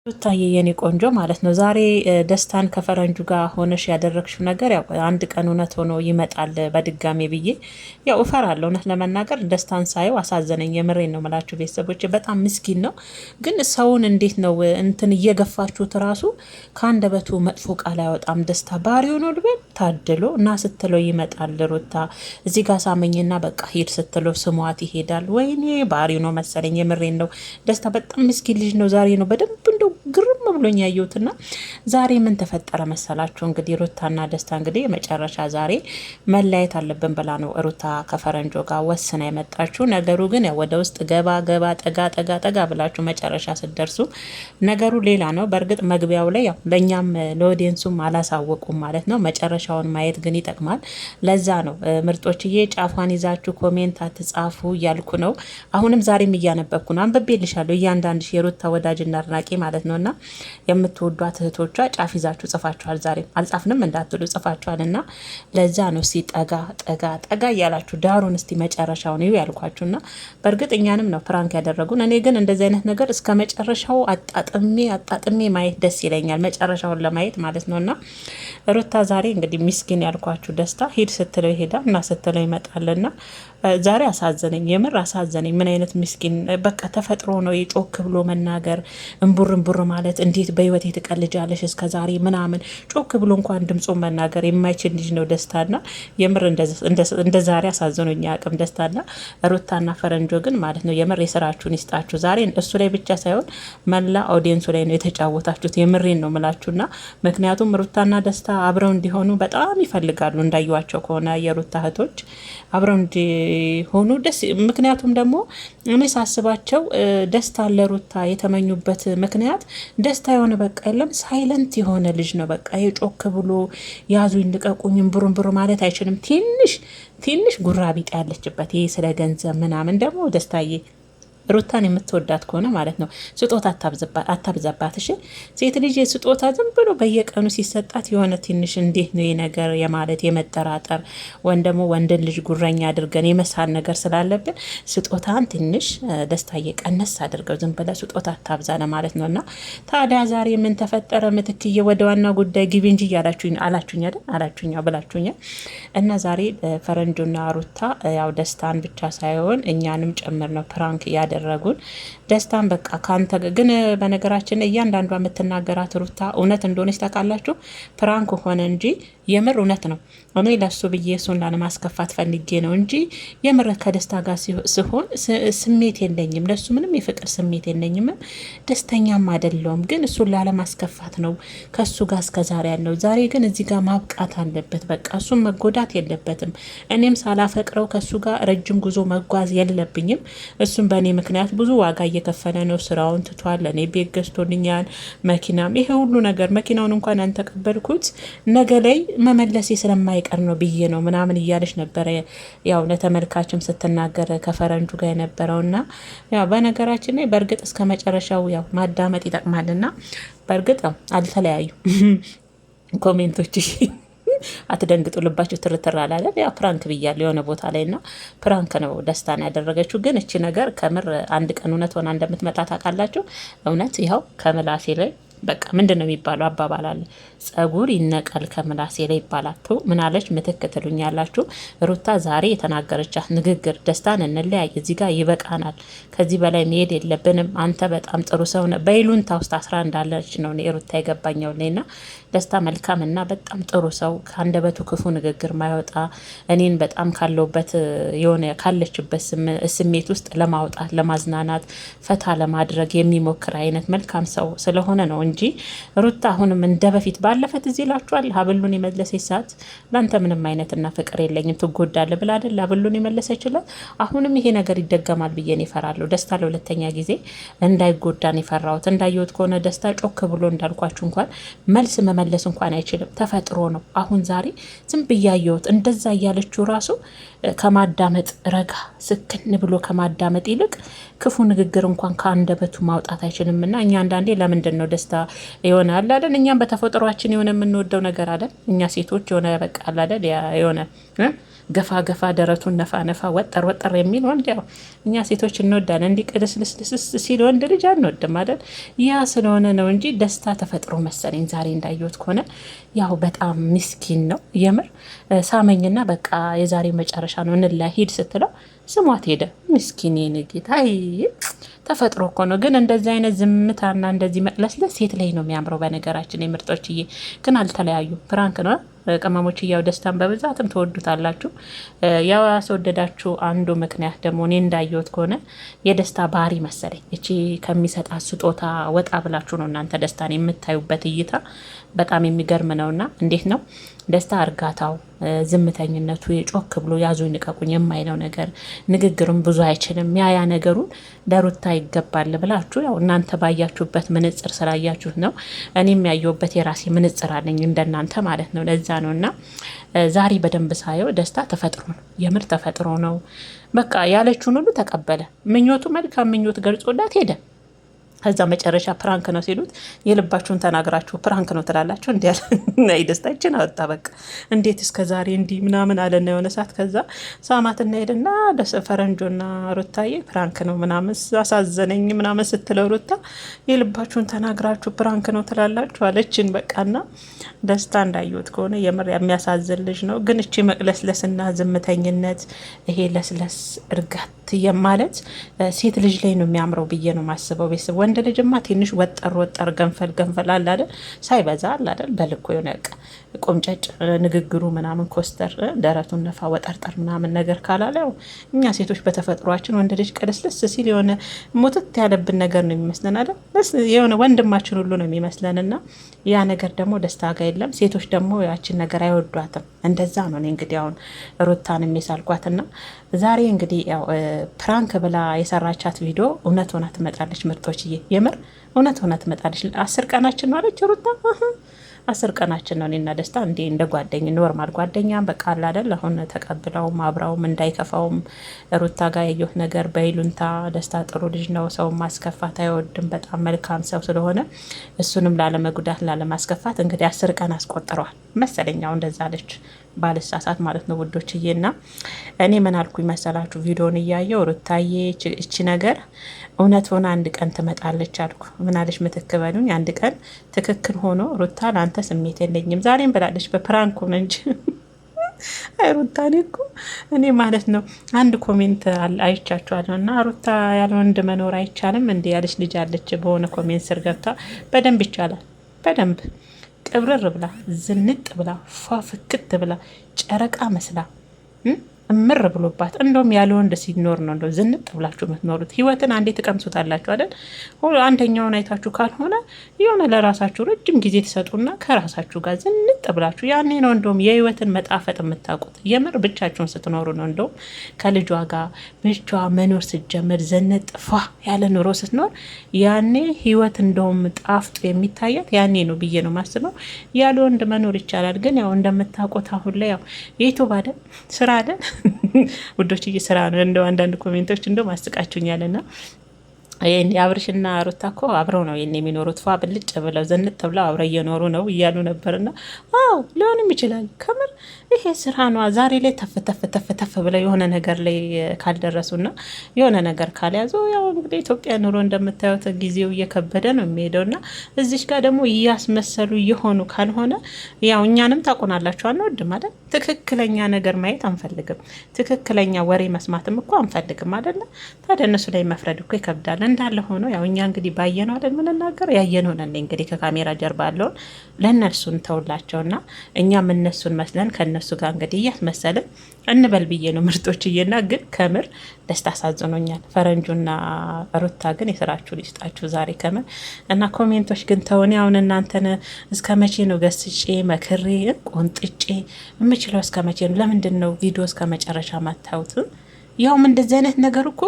ሩታዬ የኔ ቆንጆ ማለት ነው። ዛሬ ደስታን ከፈረንጁ ጋር ሆነሽ ያደረግሽው ነገር ያው አንድ ቀን እውነት ሆኖ ይመጣል በድጋሜ ብዬ ያው እፈራለሁ። እውነት ለመናገር ደስታን ሳየው አሳዘነኝ። የምሬን ነው የምላችሁ ቤተሰቦች፣ በጣም ምስኪን ነው። ግን ሰውን እንዴት ነው እንትን እየገፋችሁት ራሱ ከአንደበቱ መጥፎ ቃል አይወጣም። ደስታ ባህሪው ነው ልበል። ታድሎ እና ስትለው ይመጣል። ሩታ እዚህ ጋር ሳመኝና በቃ ሂድ ስትለው ስሟት ይሄዳል። ወይኔ ባህሪው ነው መሰለኝ። የምሬን ነው። ደስታ በጣም ምስኪን ልጅ ነው። ዛሬ ነው በደንብ እንደው ግርም ብሎኝ ያየሁትና ዛሬ ምን ተፈጠረ መሰላችሁ? እንግዲህ ሩታና ደስታ እንግዲህ የመጨረሻ ዛሬ መለያየት አለብን ብላ ነው ሩታ ከፈረንጆ ጋር ወስና የመጣችሁ። ነገሩ ግን ወደ ውስጥ ገባ ገባ ጠጋ ጠጋ ጠጋ ብላችሁ መጨረሻ ስትደርሱ ነገሩ ሌላ ነው። በእርግጥ መግቢያው ላይ ያው ለእኛም ለኦዲየንሱም አላሳወቁም ማለት ነው። መጨረሻውን ማየት ግን ይጠቅማል። ለዛ ነው ምርጦችዬ ጫፏን ይዛችሁ ኮሜንት አትጻፉ እያልኩ ነው። አሁንም ዛሬም እያነበብኩ ነው። አንብቤልሻለሁ እያንዳንድሽ የሩታ ወዳጅና አድናቂ ማለት ነው። እና የምትወዷት እህቶቿ ጫፍ ይዛችሁ ጽፋችኋል። ዛሬም አልጻፍንም እንዳትሉ ጽፋችኋል። እና ለዛ ነው እስቲ ጠጋ ጠጋ ጠጋ እያላችሁ ዳሩን እስቲ መጨረሻውን ይዩ ያልኳችሁና በእርግጥ እኛንም ነው ፕራንክ ያደረጉን። እኔ ግን እንደዚህ አይነት ነገር እስከ መጨረሻው አጣጥሜ ማየት ደስ ይለኛል፣ መጨረሻውን ለማየት ማለት ነው። እና ሩታ ዛሬ እንግዲህ ሚስኪን ያልኳችሁ ደስታ ሂድ ስትለው ይሄዳል እና ስትለው ይመጣልና ዛሬ አሳዘነኝ፣ የምር አሳዘነኝ። ምን አይነት ምስኪን በቃ ተፈጥሮ ነው የጮክ ብሎ መናገር እምቡር ማለት። እንዴት በህይወት ትቀልጃለሽ እስከ ዛሬ ምናምን ጮክ ብሎ እንኳን ድምፁን መናገር የማይችል ልጅ ነው ደስታና የምር እንደ ዛሬ አሳዘኖኝ አቅም ደስታና ሩታና ፈረንጆ ግን ማለት ነው የምር የስራችሁን ይስጣችሁ። ዛሬ እሱ ላይ ብቻ ሳይሆን መላ ኦዲየንሱ ላይ ነው የተጫወታችሁት። የምሬን ነው ምላችሁና ምክንያቱም ሩታና ደስታ አብረው እንዲሆኑ በጣም ይፈልጋሉ። እንዳዩዋቸው ከሆነ የሩታ እህቶች አብረው ሆኑ ደስ። ምክንያቱም ደግሞ እኔ ሳስባቸው ደስታ ለሩታ የተመኙበት ምክንያት ደስታ የሆነ በቃ የለም ሳይለንት የሆነ ልጅ ነው። በቃ የጮክ ብሎ ያዙኝ ልቀቁኝ ብሩን ማለት አይችልም። ትንሽ ጉራ ቢጤ ያለችበት ይሄ ስለ ገንዘብ ምናምን ደግሞ ደስታዬ ሩታን የምትወዳት ከሆነ ማለት ነው ስጦታ አታብዛባት። እሺ ሴት ልጅ ስጦታ ዝም ብሎ በየቀኑ ሲሰጣት የሆነ ትንሽ እንዴት ነው ነገር የማለት የመጠራጠር ወይም ደግሞ ወንድን ልጅ ጉረኛ አድርገን የመሳል ነገር ስላለብን ስጦታን ትንሽ ደስታዬ ቀነስ አድርገው ዝም ብለ ስጦታ አታብዛ ለማለት ነው። እና ታዲያ ዛሬ ምን ተፈጠረ? ምትክዬ ወደ ዋና ጉዳይ ግቢ እንጂ አላችሁኛ ብላችሁኛ። እና ዛሬ ፈረንጆና ሩታ ያው ደስታን ብቻ ሳይሆን እኛንም ጭምር ነው ፕራንክ ያደረጉን። ደስታን በቃ ካንተ ግን በነገራችን እያንዳንዷ የምትናገራት ሩታ እውነት እንደሆነች ታውቃላችሁ። ፕራንክ ሆነ እንጂ የምር እውነት ነው። እኔ ለሱ ብዬ እሱን ላለማስከፋት ፈልጌ ነው እንጂ የምር ከደስታ ጋር ሲሆን ስሜት የለኝም፣ ለሱ ምንም የፍቅር ስሜት የለኝም፣ ደስተኛም አይደለውም። ግን እሱን ላለማስከፋት ነው ከሱ ጋር እስከዛሬ ያለው። ዛሬ ግን እዚህ ጋር ማብቃት አለበት። በቃ እሱም መጎዳት የለበትም። እኔም ሳላፈቅረው ከሱ ጋር ረጅም ጉዞ መጓዝ የለብኝም። እሱም በእኔ ምክንያት ብዙ ዋጋ እየከፈለ ነው። ስራውን ትቷል። እኔ ቤት ገዝቶልኛል፣ መኪናም፣ ይሄ ሁሉ ነገር መኪናውን እንኳን ያልተቀበልኩት ነገ ላይ መመለሴ ስለማይቀር ነው ብዬ ነው ምናምን እያለች ነበረ ያው ለተመልካችም ስትናገር ከፈረንጁ ጋር የነበረውና ያው በነገራችን ላይ በእርግጥ እስከ መጨረሻው ያው ማዳመጥ ይጠቅማልና በእርግጥ አልተለያዩ ኮሜንቶች አትደንግጡ፣ ልባችሁ ትርትር አላለ። ያ ፕራንክ ብያለሁ የሆነ ቦታ ላይ እና ፕራንክ ነው ደስታን ያደረገችው። ግን እቺ ነገር ከምር አንድ ቀን እውነት ሆና እንደምትመጣ ታውቃላችሁ። እውነት ይኸው ከምላሴ ላይ በቃ ምንድን ነው የሚባለው አባባል አለ፣ ጸጉር ይነቀል ከምላሴ ላይ ይባላል። ምናለች ምትክ ትሉኛላችሁ። ሩታ ዛሬ የተናገረቻት ንግግር ደስታን እንለያይ፣ እዚህ ጋር ይበቃናል፣ ከዚህ በላይ መሄድ የለብንም፣ አንተ በጣም ጥሩ ሰው ነህ በይሉንታ ውስጥ 11 እንዳለች ነው ሩታ የገባኛው ና ደስታ መልካም እና በጣም ጥሩ ሰው፣ ከአንደበቱ ክፉ ንግግር ማይወጣ፣ እኔን በጣም ካለውበት የሆነ ካለችበት ስሜት ውስጥ ለማውጣት ለማዝናናት ፈታ ለማድረግ የሚሞክር አይነት መልካም ሰው ስለሆነ ነው እንጂ ሩታ አሁንም እንደ በፊት ባለፈት እዚህ ላችኋል ሀብሉን የመለሰች ሰዓት ለአንተ ምንም አይነትና ፍቅር የለኝም ትጎዳለ ብላ አይደል ሀብሉን የመለሰችለት። አሁንም ይሄ ነገር ይደገማል ብዬ ነው እፈራለሁ። ደስታ ለሁለተኛ ጊዜ እንዳይጎዳን የፈራሁት። እንዳየሁት ከሆነ ደስታ ጮክ ብሎ እንዳልኳችሁ እንኳን መልስ መመለስ እንኳን አይችልም። ተፈጥሮ ነው። አሁን ዛሬ ዝም ብያየሁት እንደዛ እያለችው ራሱ ከማዳመጥ ረጋ ስክን ብሎ ከማዳመጥ ይልቅ ክፉ ንግግር እንኳን ከአንደበቱ ማውጣት አይችልም። እና እኛ አንዳንዴ ለምንድን ነው ደስታ የሆነ አለ አይደል፣ እኛም በተፈጥሯችን የሆነ የምንወደው ነገር አለ እኛ ሴቶች የሆነ በቃ አለ አይደል የሆነ ገፋ ገፋ ደረቱን ነፋ ነፋ ወጠር ወጠር የሚል ወንድ ያው እኛ ሴቶች እንወዳለን። እንዲህ ቅልስልስልስ ሲል ወንድ ልጅ አንወድም አይደል? ያ ስለሆነ ነው እንጂ ደስታ ተፈጥሮ መሰለኝ። ዛሬ እንዳየሁት ከሆነ ያው በጣም ምስኪን ነው የምር። ሳመኝና በቃ የዛሬ መጨረሻ ነው እንላ ሂድ ስትለው ስሟት ሄደ። ምስኪን ጌታ ተፈጥሮ እኮ ነው። ግን እንደዚህ አይነት ዝምታና እንደዚህ መቅለስለስ ሴት ላይ ነው የሚያምረው። በነገራችን የምርጦችዬ ግን አልተለያዩ ፕራንክ ነው ቅመሞች። ያው ደስታን በብዛትም ትወዱታላችሁ። ያው ያስወደዳችሁ አንዱ ምክንያት ደግሞ እኔ እንዳየሁት ከሆነ የደስታ ባህሪ መሰለኝ። እቺ ከሚሰጣት ስጦታ ወጣ ብላችሁ ነው እናንተ ደስታን የምታዩበት እይታ በጣም የሚገርም ነውና እንዴት ነው ደስታ እርጋታው፣ ዝምተኝነቱ፣ የጮክ ብሎ ያዙኝ ልቀቁኝ የማይለው ነገር፣ ንግግርም ብዙ አይችልም። ያ ነገሩን ለሩታ ይገባል ብላችሁ ያው እናንተ ባያችሁበት ምንጽር ስላያችሁት ነው። እኔም ያየሁበት የራሴ ምንጽር አለኝ እንደናንተ ማለት ነው። ለዛ ነው እና ዛሬ በደንብ ሳየው ደስታ ተፈጥሮ ነው፣ የምር ተፈጥሮ ነው። በቃ ያለችውን ሁሉ ተቀበለ። ምኞቱ መልካም ምኞት ገልጾላት ሄደ። ከዛ መጨረሻ ፕራንክ ነው ሲሉት የልባችሁን ተናግራችሁ ፕራንክ ነው ትላላችሁ። እንዲ ያለ ናይ ደስታችን አወጣ። በቃ እንዴት እስከ ዛሬ እንዲህ ምናምን አለና የሆነ ሰዓት ከዛ ሳማትና ሄደና ፈረንጆና ሩታዬ ፕራንክ ነው ምናምን አሳዘነኝ ምናምን ስትለው ሩታ የልባችሁን ተናግራችሁ ፕራንክ ነው ትላላችሁ አለችን። በቃና ደስታ እንዳየሁት ከሆነ የምር የሚያሳዝን ልጅ ነው። ግን እቺ መቅለስለስና ዝምተኝነት ይሄ ለስለስ እርጋት የማለት ሴት ልጅ ላይ ነው የሚያምረው ብዬ ነው ማስበው። ቤተሰብ ወንድ ልጅማ ትንሽ ወጠር ወጠር ገንፈል ገንፈል አለ አይደል? ሳይበዛ አለ አይደል? በልኮ የሆነ ቆምጨጭ ንግግሩ ምናምን ኮስተር ደረቱን ነፋ ወጠርጠር ምናምን ነገር ካላለ ያው እኛ ሴቶች በተፈጥሯችን ወንድ ልጅ ቀለስለስ ሲል የሆነ ሞትት ያለብን ነገር ነው የሚመስለን አይደል? የሆነ ወንድማችን ሁሉ ነው የሚመስለንና ያ ነገር ደግሞ ደስታ ጋር የለም። ሴቶች ደግሞ ያችን ነገር አይወዷትም። እንደዛ ነው። እኔ እንግዲህ አሁን ሩታን የሚሳልኳትና ዛሬ እንግዲህ ያው ፕራንክ ብላ የሰራቻት ቪዲዮ እውነት ሆና ትመጣለች። ምርጦችዬ የምር እውነት ሆና ትመጣለች። 10 ቀናችን ነው አለች ሩታ። 10 ቀናችን ነው እኔና ደስታ እንደ ጓደኝ ኖርማል ጓደኛ በቃ አለ አይደል? አሁን ተቀብለውም አብረውም እንዳይከፋውም ሩታ ጋር ያየሁት ነገር በይሉንታ ደስታ ጥሩ ልጅ ነው፣ ሰው ማስከፋት አይወድም፣ በጣም መልካም ሰው ስለሆነ እሱንም ላለመጉዳት ላለማስከፋት እንግዲህ 10 ቀን አስቆጥረዋል መሰለኛው እንደዛ አለች ባልሳሳት ማለት ነው ውዶችዬ። እና እኔ ምን አልኩኝ መሰላችሁ ቪዲዮን እያየው ሩታዬ እቺ ነገር እውነት ሆነ አንድ ቀን ትመጣለች አልኩ። ምን አለች ምትክ በሉኝ። አንድ ቀን ትክክል ሆኖ ሩታ ለአንተ ስሜት የለኝም ዛሬም ብላለች። በፕራንክ ሆነ እንጂ አይ ሩታ እኔ ማለት ነው አንድ ኮሜንት አይቻችኋለሁ እና ሩታ ያለ ወንድ መኖር አይቻልም እንዴ ያለች ልጅ አለች። በሆነ ኮሜንት ስር ገብታ በደንብ ይቻላል፣ በደንብ ቅብርር ብላ ዝንጥ ብላ ፏ ፍክት ብላ ጨረቃ መስላ እምር ብሎባት እንደውም ያለ ወንድ ሲኖር ነው እንደው ዝንጥ ብላችሁ የምትኖሩት። ህይወትን አንዴ ትቀምሱታላችሁ አይደል? አንደኛውን አይታችሁ ካልሆነ የሆነ ለራሳችሁ ረጅም ጊዜ ትሰጡና ከራሳችሁ ጋር ዝንጥ ብላችሁ ያኔ ነው እንደውም የህይወትን መጣፈጥ የምታውቁት። የምር ብቻችሁን ስትኖሩ ነው እንደውም ከልጇ ጋር ብቻዋ መኖር ስትጀምር ዝንጥ ፏ ያለ ኑሮ ስትኖር ያኔ ህይወት እንደውም ጣፍጦ የሚታያት ያኔ ነው ብዬ ነው ማስበው። ያለ ወንድ መኖር ይቻላል፣ ግን ያው እንደምታውቁት አሁን ላይ ያው የዩቱብ አይደል ስራ አይደል ውዶች እየስራ ነው። እንደው አንዳንድ ኮሜንቶች እንደው ማስቃችሁኛልና አብርሽና ሩታ እኮ አብረው ነው የሚኖሩት። ፏ ብልጭ ብለው ዘንጥ ብለው አብረው እየኖሩ ነው እያሉ ነበርና አዎ ሊሆንም ይችላል። ከምር ይሄ ስራ ነው። ዛሬ ላይ ተፍ ብለው የሆነ ነገር ላይ ካልደረሱና የሆነ ነገር ካልያዙ ያው እንግዲህ ኢትዮጵያ ኑሮ እንደምታዩት ጊዜው እየከበደ ነው የሚሄደውና እዚሽ ጋር ደግሞ እያስመሰሉ እየሆኑ ካልሆነ ያው እኛንም ታቆናላችሁ አንወድም አይደል? ትክክለኛ ነገር ማየት አንፈልግም። ትክክለኛ ወሬ መስማትም እኮ አንፈልግም አይደለ? ታዲያ እነሱ ላይ መፍረድ እኮ ይከብዳል። እንዳለ ሆኖ ያው እኛ እንግዲህ ባየነው አይደል ምንናገር ያየነው ነን። እንግዲህ ከካሜራ ጀርባ ያለውን ለእነርሱን ተውላቸውና እኛም እነሱን መስለን ከእነሱ ጋር እንግዲህ እያስመሰልን እንበል ብዬ ነው ምርጦችዬና። ግን ከምር ደስታ አሳዝኖኛል። ፈረንጁና ሩታ ግን የስራችሁ ሊስጣችሁ ዛሬ ከምር እና ኮሜንቶች ግን ተውኔ አሁን እናንተን እስከ መቼ ነው ገስጬ መክሬ ቆንጥጬ የምችለው? እስከ መቼ ነው? ለምንድን ነው ቪዲዮ እስከ መጨረሻ ማታዩት? ያውም እንደዚህ አይነት ነገር እኮ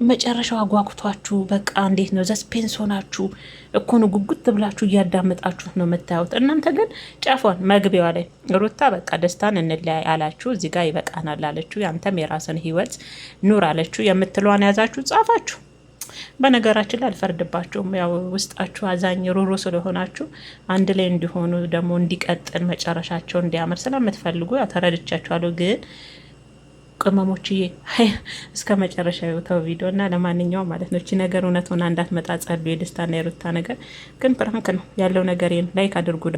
መጨረሻው አጓጉቷችሁ በቃ እንዴት ነው ዘስፔንስ ሆናችሁ እኮ ነው ጉጉት ብላችሁ እያዳመጣችሁት ነው የምታዩት። እናንተ ግን ጫፏን መግቢያዋ ላይ ሩታ በቃ ደስታን እንለያይ አላችሁ፣ እዚህ ጋር ይበቃናል አለችሁ፣ ያንተም የራስን ህይወት ኑር አለችሁ፣ የምትሏን ያዛችሁ ጻፋችሁ። በነገራችን ላይ አልፈርድባችሁም። ያው ውስጣችሁ አዛኝ ሩሩ ስለሆናችሁ አንድ ላይ እንዲሆኑ ደግሞ እንዲቀጥል መጨረሻቸው እንዲያምር ስለምትፈልጉ ያው ተረድቻችኋለሁ። ግን ቅመሞችዬ እስከ መጨረሻ የወጣው ቪዲዮ እና ለማንኛውም ማለት ነው እቺ ነገር እውነት ሆና እንዳትመጣ ጸልዩ። የደስታና የሩታ ነገር ግን ፕራንክ ነው ያለው ነገር ላይክ አድርጉ።